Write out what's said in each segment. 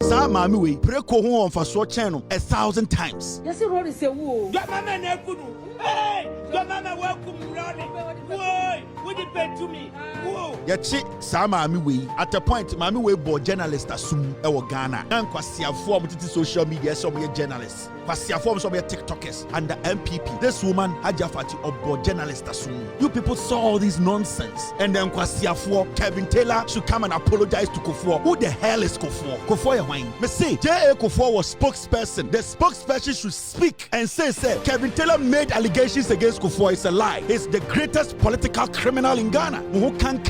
Sa mami we preko ho on faso chen 1,000 times. Yes, Rory say woo. Your mama na kunu. Hey, your mama welcome Ronnie. Whoa, would you pay to me? Whoa. Yachi sa mami we at a point mami we bo journalist asum e wo Ghana. And kwasiafo am titi social media so be journalists. Kwasiafo so be TikTokers and the MPP. This woman Hajafati obo journalist asum. You people saw all this nonsense. And then kwasiafo Kelvin should come and apologize to Kuffour. Who the hell is Kuffour? Kuffour wine. Me say J.A. Kuffour was spokesperson. The spokesperson should speak and say Kelvin Taylor made allegations against Kuffour. It's a lie. He's the greatest political criminal in Ghana. Who can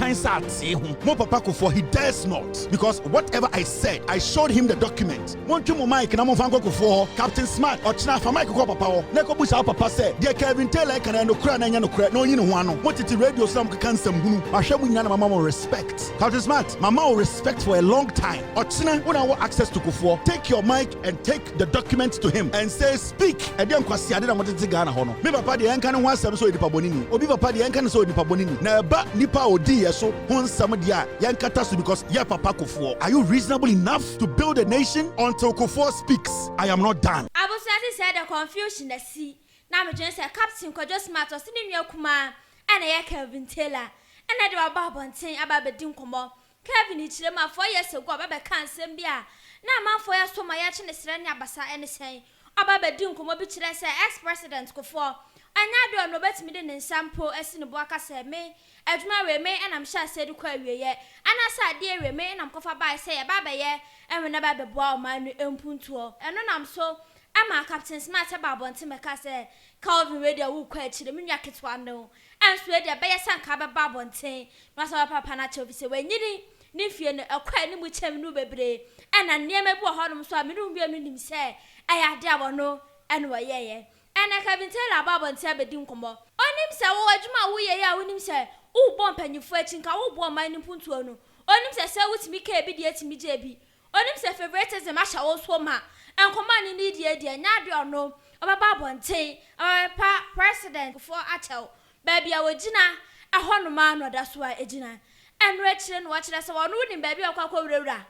say Mo Papa Kuffour, he dares not. Because whatever I said, I showed him the document. Montu mo Mike na mo fango Kuffour, Captain Smart, or China for Mike ko papa o. Neko busa papa say, dear Kelvin Taylor can no kra na nya no kra. No yin no ano. What it radio slam kan sam hunu. Ahwemu nya na mama mo respect. Captain Smart, mama will respect for a long time. Or China when I want access to Kuffour, take your mic and take the document to him and say speak. And then kwasi ade na mo tete Ghana ho no. Me papa de enka no ho asem so edipa bonini. Obi papa de enka no so edipa bonini. Na ba nipa odi yeso ho nsam dia yankata so because ya papa Kuffour. Are you reasonable enough to build a nation until Kuffour speaks? I am not done. Abusati said the confusion the see. Na me twen say Captain Kojo Smart o sini nua kuma ana ya Kelvin Taylor. Ana de ba bonten aba bedin komo. Kelvin Chirema 4 years ago aba be kan sem bia. Na amanfo ya so ma ya che ne sere ne abasa ene sen. Aba bedin komo bi chire say ex-president Kuffour. Anya do no betimi de ne sample esi ne bo aka say me adwuma we me enam sha say de kwa wieye ana sa de we me enam kofa bai say e ba be ye enwe na ba be bo o man empuntuo eno nam so ama Captain Smart ba bonte meka say Kelvin radio wo kwa chire me nwa ketwa no enso e de be ye sanka ba ba bonte no so papa na che say we nyini ne fie no ekwa ni mu chem no bebre ena niema bi wo honom so a me no bi nim say aya de abono eno ye Ena Kelvin Taylor ababa ntia bedin komo. Onim se wo adwuma wo ye ya wonim se wo bom panyifo achi nka wo bom man nimpuntuo no. Onim se wutimi ka ebi de atimi je bi. Onim se favoritism ahya wo so ma. Enkoma ni ni die die nya de ono. Obaba bonten. Pa president for atel. Baby a wogina ahono ma no da so a ejina. Enro akire no wakire se wo no nim baby akwa wurawura.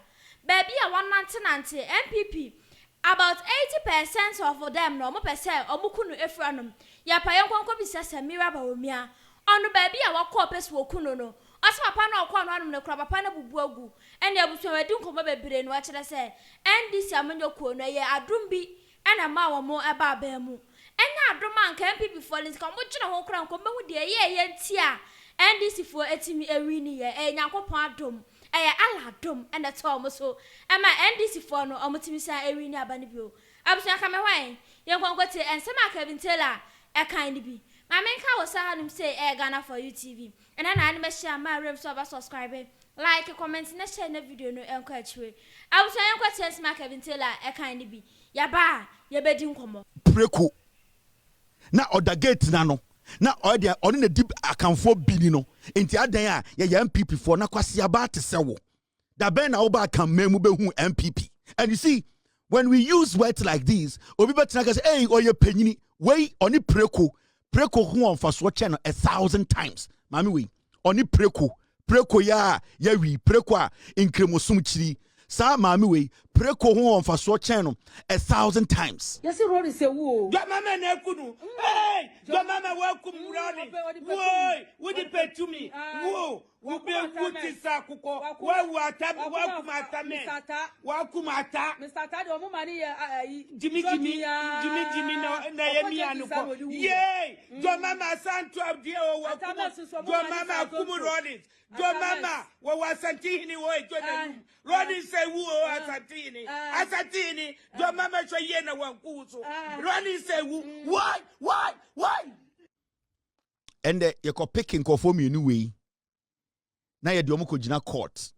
Baby a wonante MPP about 80% of them no mo pese omukunu efranom ya pa yenkonko bi sese miraba omia onu baby a wakọ pese wokuno no asa papa na okọ no anum ne kura papa na bubu agu ene abusu wadi nkomo bebire no akire se NDC amanyokuo no ye adum bi ena ma wo mo eba aba mu enya adum anka MPP folins ka mo gina ho kura nkomo hu de ye ntia NDC fo etimi ewi ni ye enyankopon adum eye aladom and that's all so ama NDC for no omotimi sa ewi ni abane bio abusu aka me hwan ye nkwankwete ensema Kelvin Taylor e kan ni bi ma menka wo sa hanum say Ghana for you TV and na me share ma rem so ba subscribe like comment na share na video no enko achiwe abusu yenkwete ensema Kelvin Taylor e kan ni bi ya ba ye bedi nkomo Preko na odagate na no na odia oni na deep akanfo bini no enti adan a ye MPP for na kwase aba te sewo da ben na oba kan memu behu MPP. And you see when we use words like these obi betina ka say hey oye panyini we oni preko hu on faso che no 1,000 times mami we oni preko ya wi preko a inkremosum chiri sa mami we preko hu on faso che no 1,000 times. Yes, Rory say woo. Your mama na kunu. Hey, your mama welcome Ronnie. Whoa, would you pay to me? Whoa, we be good sakuko. Wa kumata me. Wa kumata. Mr. Tadi omo mani Jimmy no na yemi anuko. Yay! Your mama santo abdia o wa kumu. Your mama kumu Ronnie. Your mama wa santini wo ejo Ronnie say woo asantini. Asantini. Your mama show ye na wankuso. Ronnie say why? And you ko picking Kuffour me anyway. Now you do omukojina court.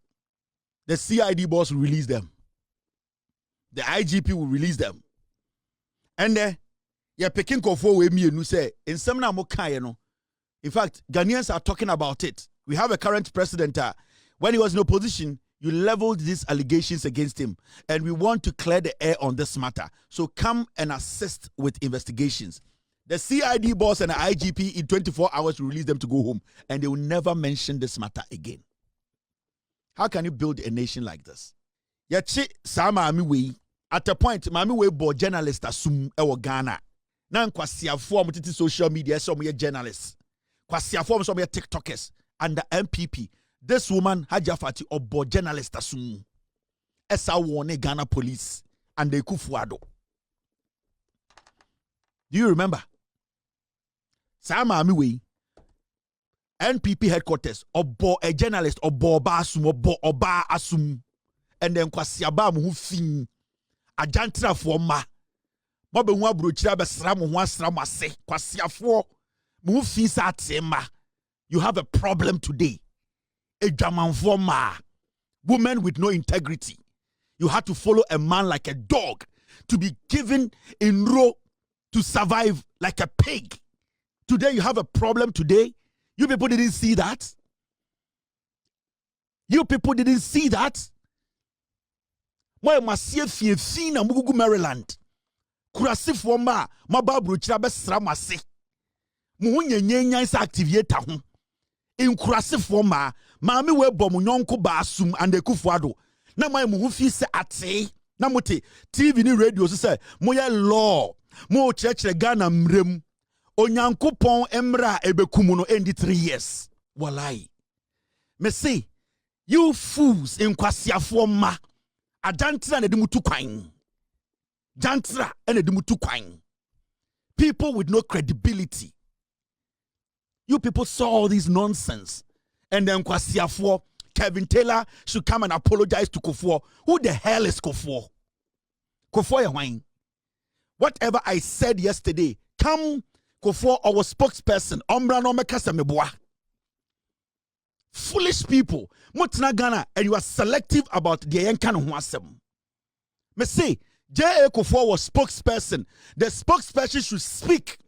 The CID boss will release them. The IGP will release them. And you're picking Kuffour with me and you say in some na mokai no. In fact, Ghanaians are talking about it. We have a current president. When he was in opposition, you leveled these allegations against him. And we want to clear the air on this matter. So come and assist with investigations. The CID boss and the IGP in 24 hours will release them to go home. And they will never mention this matter again. How can you build a nation like this? Yachi saa maami wei at a point maami wei bo journalist asum ewo Ghana. Na nkwasiafo am titi social media so mo journalists. Kwasiafo am so mo TikTokers and the MPP. This woman Haja Fati obo journalist asum. Esa wone Ghana police and the Kuffour. Do you remember? Saa maami wei NPP headquarters obo a journalist obo ba asum oba asum. And then kwasiaba mu fin ajantra fo ma mobe hu abrochira be sra mo ho asra mo ase kwasiafo mu fin sa tema. You have a problem today. Ejamanfo ma, women with no integrity. You had to follow a man like a dog to be given in row to survive like a pig. Today you have a problem today. You people didn't see that. You people didn't see that. Moy masie fie na mugugu Maryland. Kurasifo ma mababro kira be sra mase. Mu nyenyenyan sa activator ho. In kurasifo ma maami we bom nyonko ba asum and Kuffour. Na moy mu fi se ate. Na mote TV ni radio so say moye law. Mo church Ghana mrem. Onyankopon emra ebekumu no endi 3 years. Walai. Me say you fools in kwasiafo ma. Ajantra na dimutu kwan. Jantra and dimutu kwan. People with no credibility. You people saw all this nonsense. And then kwasiafo Kelvin Taylor should come and apologize to Kuffour. Who the hell is Kuffour? Kuffour ya wine. Whatever I said yesterday, come Kuffour our spokesperson. Ombra no mekasa meboa. Foolish people. Mutna Ghana and you are selective about the Ayeka ho asem. Me say J.A. Kuffour was spokesperson. The spokesperson should speak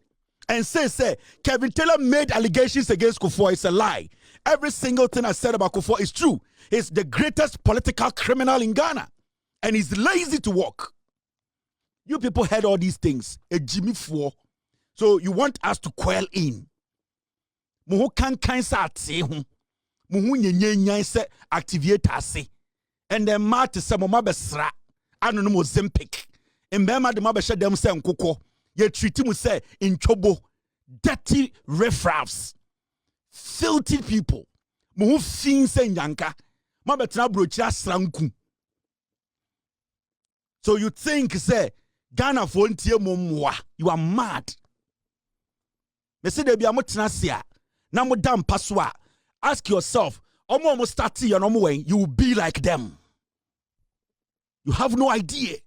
and say Kelvin Taylor made allegations against Kuffour. It's a lie. Every single thing I said about Kuffour is true. He's the greatest political criminal in Ghana. And he's lazy to work. You people heard all these things. A Jimmy Four. So you want us to quail in. Muhu kan sa ate ho. Muhu nyenyenyan se activator se. And then ma te se mo mabesra. Ano no Mozambique. Mbema de mabesha dem se nkoko. Ye treat mu se inchobo. Dirty riffraffs. Filthy people. Muhu fin se nyanka. Mabetna brochira sranku. So you think say Ghana for ntie momwa. You are mad. Me say debi amotena sia. Na mo dam paswa. Ask yourself, omo start your normal way, you will be like them. You have no idea.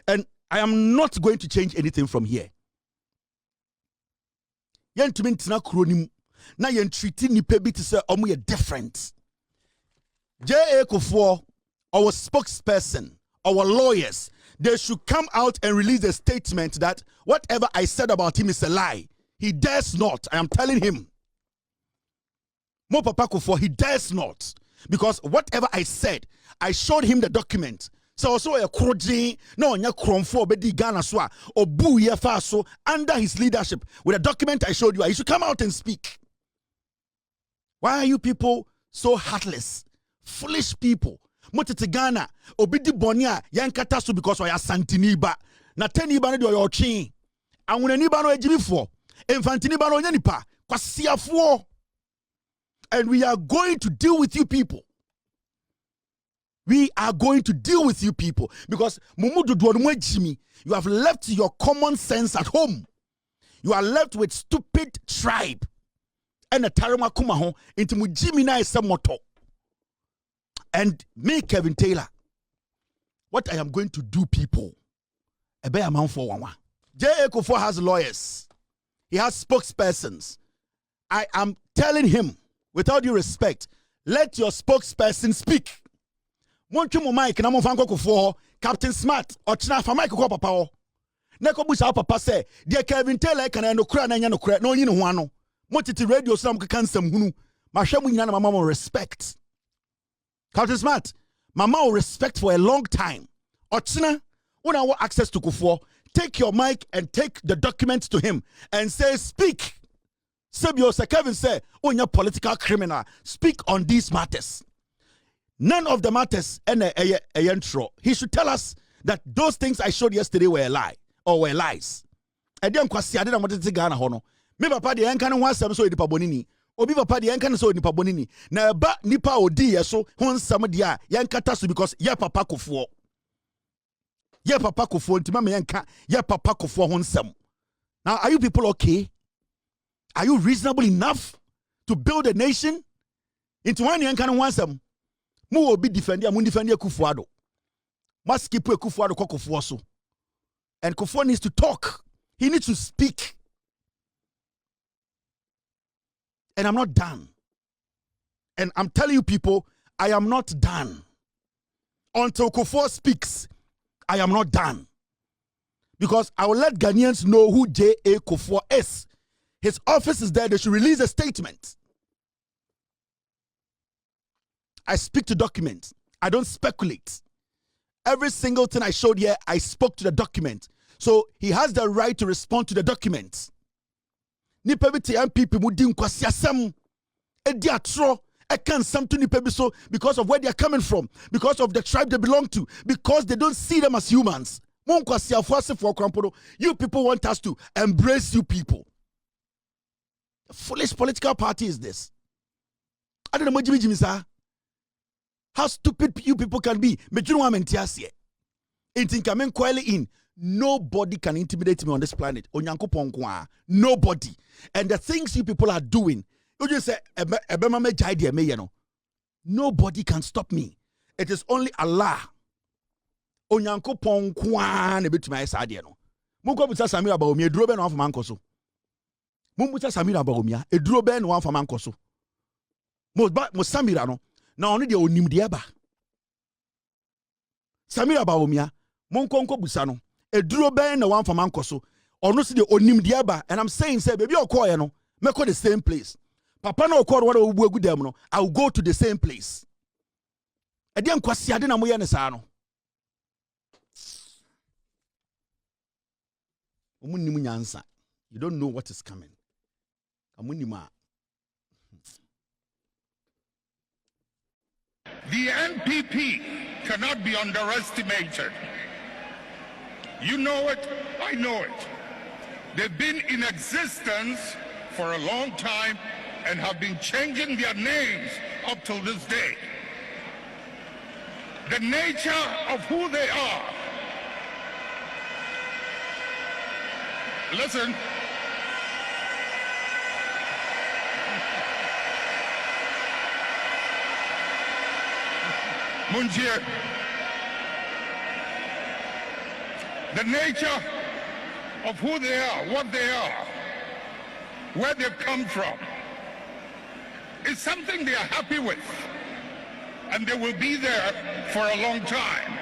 And I am not going to change anything from here. Yen to tina kronim. Na yen treaty nipa bi to say omo ye different. J.A. Kuffour, our spokesperson, our lawyers, they should come out and release a statement that whatever I said about him is a lie. He dares not. I am telling him. Mo Papa Kuffour, he dares not. Because whatever I said, I showed him the document. So also a kroji, no nya kromfo bedi Ghana swa obu ye so under his leadership with a document I showed you. He should come out and speak. Why are you people so heartless? Foolish people. Motete Ghana obidi bonia yankata so because oya santiniba. Na teniba no de oya ochi. Awunaniba no ejibifo. Infantiniba no nyanipa. Kwasiafo. And we are going to deal with you people. We are going to deal with you people because you have left your common sense at home. You are left with stupid tribe. And a tarama kumaho into mujimina is a motto. And me, Kelvin Taylor, what I am going to do, people, a bear amount for one. J.A. Kuffour has lawyers. He has spokespersons. I am telling him, without due respect, let your spokesperson speak. Montu mo mic na mo fanko Kuffour, Captain Smart, or china fa mic ko papa o. Neko busa papa say, dear Kelvin Taylor can no kra na nya no kra, no yin ho ano. Mo titi radio so na mo kan sam hunu. Ma hwem nyina na mama mo respect. Captain Smart, mama will respect for a long time. Ochina, when I want access to Kuffour, take your mic and take the documents to him and say, speak. Sebio Sir Kevin say, oh, you're political criminal. Speak on these matters. None of the matters he should tell us that those things I showed yesterday were a lie or were lies. And then kwasi ade na motete Ghana ho no. Me papa de enka ne ho asem so onipa bonini. Obi papa de enka ne so onipa bonini. Na eba nipa odi ye so ho nsam de a yenkata so because ye papa Kuffour. Ye papa Kuffour ntima me yenka ye papa Kuffour ho nsam. Now are you people okay? Are you reasonable enough to build a nation? Into one yenka ne ho asem. Mu will be defending Kuffour. Must keep Kuffour Kuffour so. And Kuffour needs to talk. He needs to speak. And I'm not done. And I'm telling you people, I am not done. Until Kuffour speaks, I am not done. Because I will let Ghanaians know who J.A. Kuffour is. His office is there. They should release a statement. I speak to documents. I don't speculate. Every single thing I showed here, I spoke to the document. So he has the right to respond to the documents. Nipa bi te MPP mu di nkwasi asem edi atro can something nipa bi so because of where they are coming from, because of the tribe they belong to, because they don't see them as humans. You people want us to embrace you people. A foolish political party is this. I don't know how stupid you people can be. In nobody can intimidate me on this planet. Nobody. And the things you people are doing, you just say, nobody can stop me. It is only Allah. Onyankopon kwa na betuma esa de no. Munko buta Samira ba omi eduro be na wafama nkoso. Mumbuta Samira ba omi eduro be na wafama nkoso. Mo Samira no na ono de onim de ba. Samira ba omi monkonko busa no eduro be na wafama nkoso. Ono si de onim de ba, and I'm saying say baby okoye no meko the same place. Papa na okoro wa obu egu dem no, I will go to the same place. E de nkwasi ade na moye ne sa no. You don't know what is coming. The NPP cannot be underestimated. You know it, I know it. They've been in existence for a long time and have been changing their names up till this day. The nature of who they are. Listen. Munjir, the nature of who they are, what they are, where they've come from, is something they are happy with, and they will be there for a long time.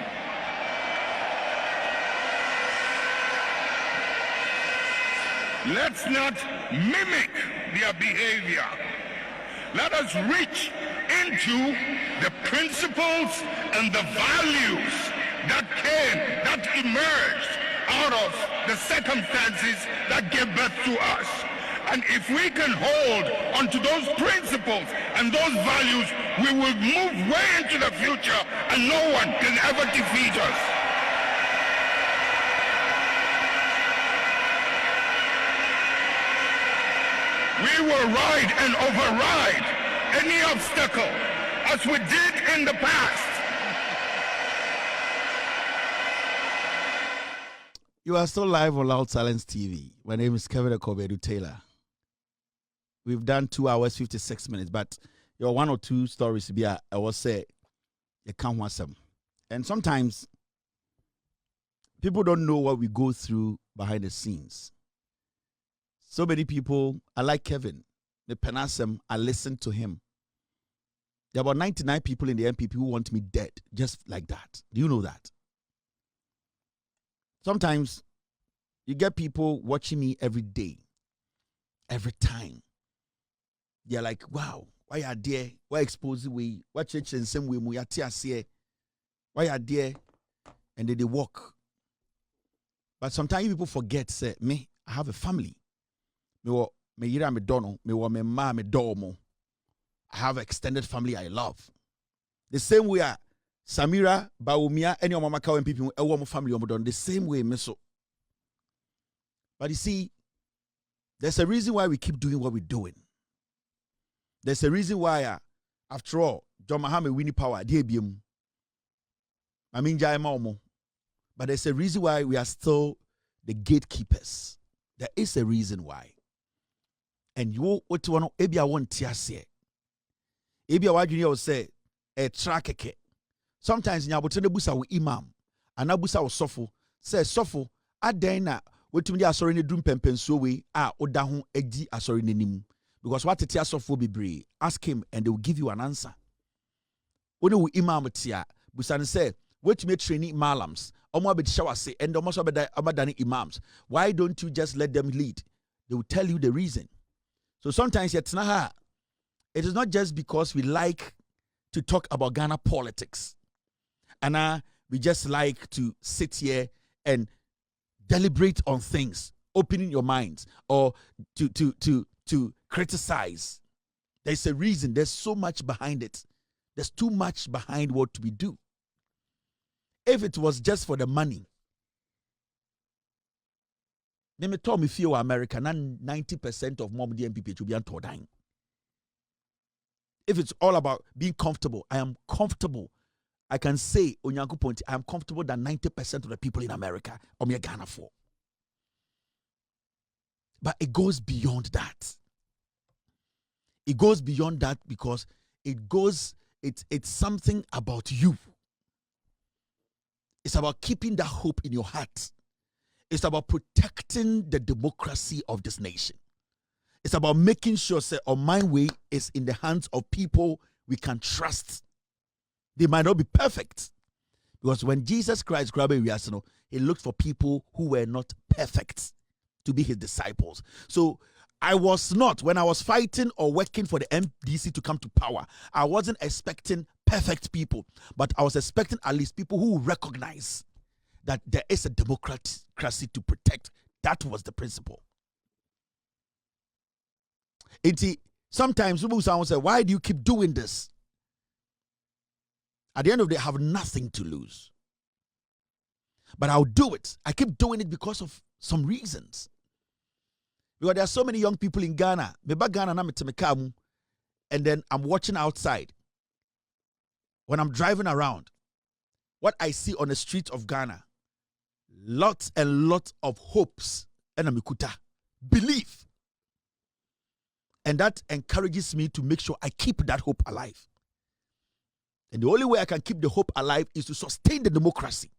Let's not mimic their behavior. Let us reach into the principles and the values that emerged out of the circumstances that gave birth to us. And if we can hold onto those principles and those values, we will move way into the future and no one can ever defeat us. We will ride and override any obstacle as we did in the past. You are still live on Loud Silence TV. My name is Kelvin Taylor. We've done 2 hours, 56 minutes, but your one or two stories to be I will say you can't want some. And sometimes people don't know what we go through behind the scenes. So many people, I like Kelvin, the Penasem, I listen to him. There are about 99 people in the MPP who want me dead, just like that. Do you know that? Sometimes you get people watching me every day, every time. They're like, wow, why are there? Why expose we? Why change in some way? Why are there? And then they walk. But sometimes people forget, say, me, I have a family. I have extended family I love. The same way Samira, Baumia, any of my Kawan people, a woman family, the same way, Meso. But you see, there's a reason why we keep doing what we're doing. There's a reason why, after all, John Mahama winning power, DBM. I mean, but there's a reason why we are still the gatekeepers. There is a reason why. And you what you want to want to say. Ebia what you say a track. Sometimes in Abotene busa wo imam, and abusa wo sofo, say sofo, adan na wetumi asori ne dum pempenso we oda ho agi asori nanim. Because what tia sofo bebre, ask him and they will give you an answer. Oni wo imam tia, busa ne say, wetumi train malams, omo abedi shawa say, and omo so abadani imams. Why don't you just let them lead? They will tell you the reason. So sometimes it is not just because we like to talk about Ghana politics. And we just like to sit here and deliberate on things, opening your minds, or to criticize. There's a reason. There's so much behind it. There's too much behind what we do. If it was just for the money, let me tell me if you're American, 90% of mom DMPP to be dying. If it's all about being comfortable, I am comfortable. I can say, Onyanku Ponti, I am comfortable than 90% of the people in America or me Ghana for. But it goes beyond that. It goes beyond that because it's something about you. It's about keeping that hope in your heart. It's about protecting the democracy of this nation. It's about making sure that our mind way is in the hands of people we can trust. They might not be perfect. Because when Jesus Christ grabbed Riasano, he looked for people who were not perfect to be his disciples. So I was not, when I was fighting or working for the MDC to come to power, I wasn't expecting perfect people, but I was expecting at least people who recognize that there is a democracy to protect. That was the principle. Sometimes people say, why do you keep doing this? At the end of the day, I have nothing to lose. But I'll do it. I keep doing it because of some reasons. Because there are so many young people in Ghana. And then I'm watching outside. When I'm driving around, what I see on the streets of Ghana, lots and lots of hopes. And belief. And that encourages me to make sure I keep that hope alive. And the only way I can keep the hope alive is to sustain the democracy.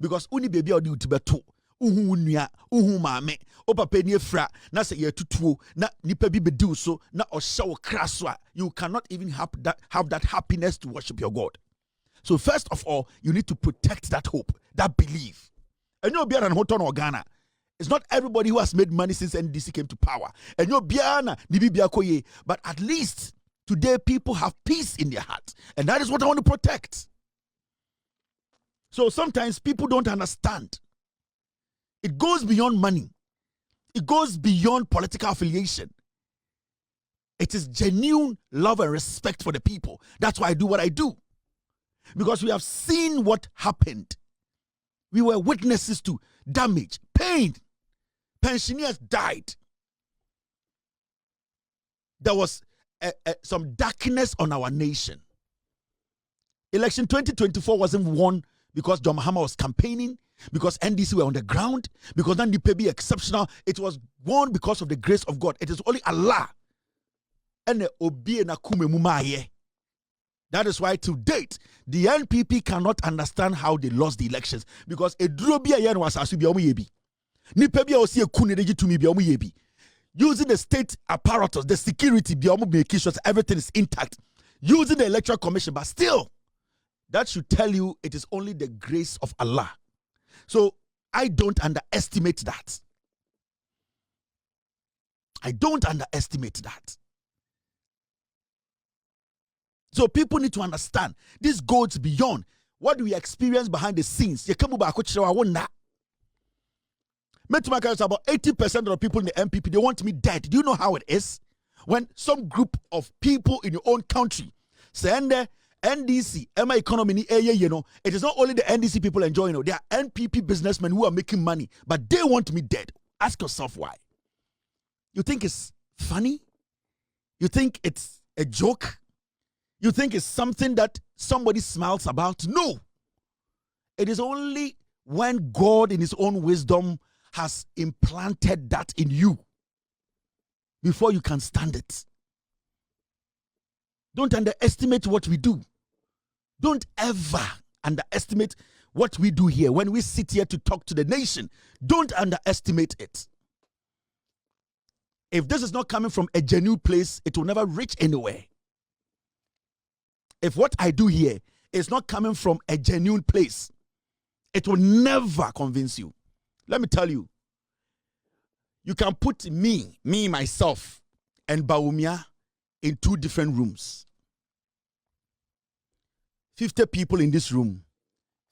Because uni baby odi utibeto, uhu unia, uhu mame, opapa ni efra, na se ye tutuo, na nipa bi bedu so, na oshawo kraswa. You cannot even have that happiness to worship your God. So first of all, you need to protect that hope, that belief. And you'll be an hoton or Ghana. It's not everybody who has made money since NDC came to power. And you'll be an but at least today people have peace in their heart. And that is what I want to protect. So sometimes people don't understand. It goes beyond money. It goes beyond political affiliation. It is genuine love and respect for the people. That's why I do what I do. Because we have seen what happened. We were witnesses to damage, pain. Pensioners died. There was some darkness on our nation. Election 2024 wasn't won because John Mahama was campaigning, because NDC were on the ground, because then the be exceptional. It was won because of the grace of God. It is only Allah. And that is why to date, the NPP cannot understand how they lost the elections, because a drobia yen was asubi. Using the state apparatus, the security, making sure everything is intact. Using the electoral commission, but still, that should tell you it is only the grace of Allah. So I don't underestimate that. I don't underestimate that. So people need to understand this goes beyond what do we experience behind the scenes. About 80% of the people in the MPP, they want me dead. Do you know how it is? When some group of people in your own country send NDC, Emma economy, it is not only the NDC people enjoying, there are NPP businessmen who are making money, but they want me dead. Ask yourself why. You think it's funny? You think it's a joke? You think it's something that somebody smiles about? No. It is only when God in his own wisdom has implanted that in you before you can stand it. Don't underestimate what we do. Don't ever underestimate what we do here. When we sit here to talk to the nation, don't underestimate it. If this is not coming from a genuine place, it will never reach anywhere. If what I do here is not coming from a genuine place, it will never convince you. Let me tell you, you can put me, myself, and Baumia in 2 different rooms. 50 people in this room,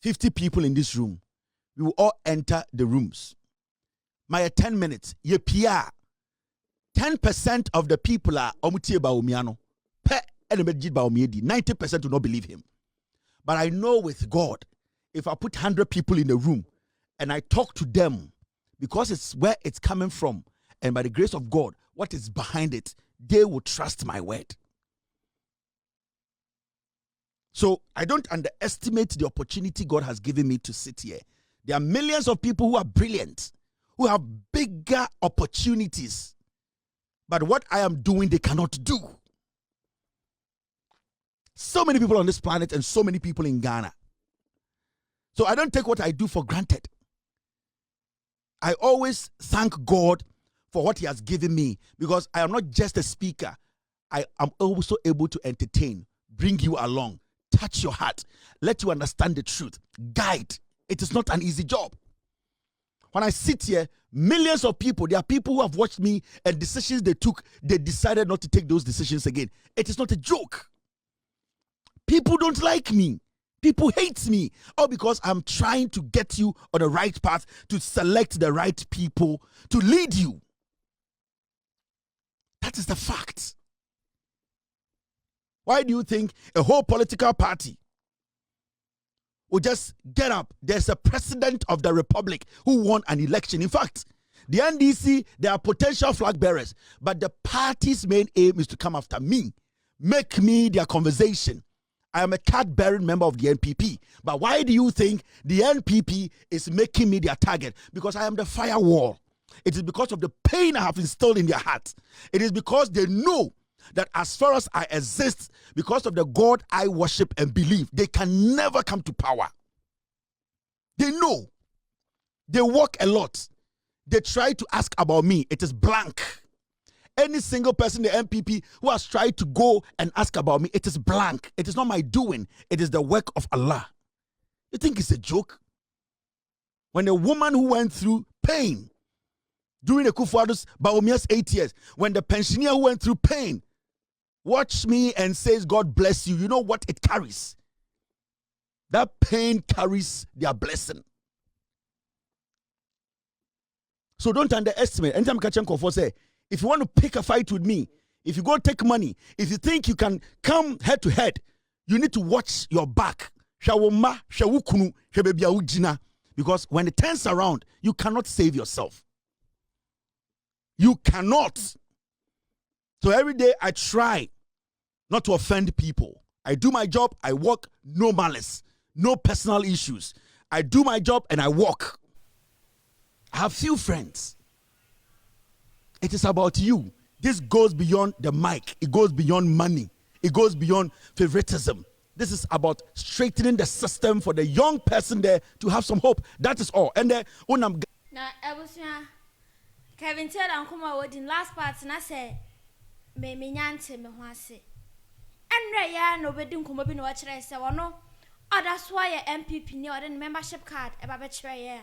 50 people in this room. We will all enter the rooms. My 10 minutes, ye pia. 10% of the people are omutie Baumiano. 90% do not believe him. But I know with God, if I put 100 people in a room and I talk to them, because it's where it's coming from, and by the grace of God, what is behind it, they will trust my word. So I don't underestimate the opportunity God has given me to sit here. There are millions of people who are brilliant, who have bigger opportunities. But what I am doing, they cannot do. So many people on this planet and so many people in Ghana. So I don't take what I do for granted. I always thank God for what he has given me, because I am not just a speaker. I am also able to entertain, bring you along, touch your heart, let you understand the truth, guide. It is not an easy job. When I sit here, millions of people, there are people who have watched me and decisions they took, they decided not to take those decisions again. It is not a joke. People don't like me. People hate me, all because I'm trying to get you on the right path, to select the right people to lead you. That is the fact. Why do you think a whole political party will just get up? There's a president of the republic who won an election. In fact, the NDC, they are potential flag bearers, but the party's main aim is to come after me, make me their conversation. I am a card-bearing member of the NPP. But why do you think the NPP is making me their target? Because I am the firewall. It is because of the pain I have instilled in their hearts. It is because they know that as far as I exist, because of the God I worship and believe, they can never come to power. They know. They work a lot. They try to ask about me. It is blank. Any single person in the MPP who has tried to go and ask about me, it is blank. It is not my doing. It is the work of Allah. You think it's a joke? When a woman who went through pain during the Kuffour's Baumia's 8 years, when the pensioner who went through pain watch me and says, God bless you, you know what it carries? That pain carries their blessing. So don't underestimate. Anytime Kuffour say, if you want to pick a fight with me, if you go take money, if you think you can come head to head, you need to watch your back. Because when it turns around, you cannot save yourself. You cannot. So every day I try not to offend people. I do my job, I work, no malice, no personal issues. I do my job and I work. I have few friends. It is about you. This goes beyond the mic. It goes beyond money. It goes beyond favoritism. This is about straightening the system for the young person there to have some hope. That is all. And then now Kelvin said Uncle in last part and I said me nyante me ho ase. Enre ya no bedin komo bi no wa kire se wono. Oh, that's why your MPP ni or the membership card e ba be kire ye.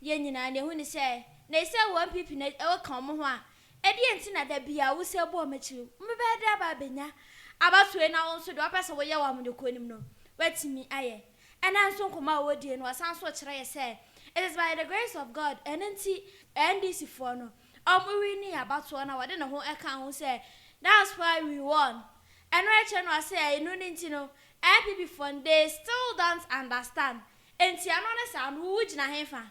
Ye nyina ne hu ni se na ise wo MPP na e kan mo ho a e de enti na da bia wo se bo machiru me be da ba benya abatue na won so de opese wo ye wa mo de konim no watimi aye ena nso nkoma wo die no asan so kire ye se it is by the grace of God and enti NDC for no we ni abato na wode ne ho e kan ho se that's why we won and right no say no enti no IPP fund they still don't understand. Enti ano ne sa no wo gina henfa.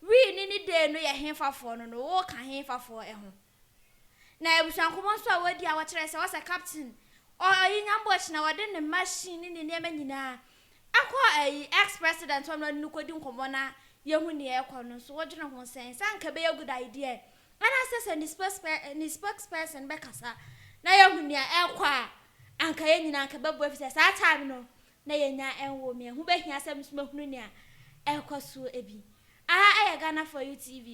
We ni day no ye henfa for no wo ka henfa for ho. Na ebusankomo so a wadi a wo kire se was a captain. O yinyambo chi na wode ne machine ni ne nyina. Akwa ex-president one no kodi nkomo na yehu ne ekọ no so wo gina ho sen sanka be a good idea. Ana sese ni spokesperson be kasa. Na yehu ne ekọ a anka ye nyina anka bebo afisa sa time no na ye nya enwo me hu be hia asem so mahunu ne a ekọ so ebi. Ayeka na for you TV.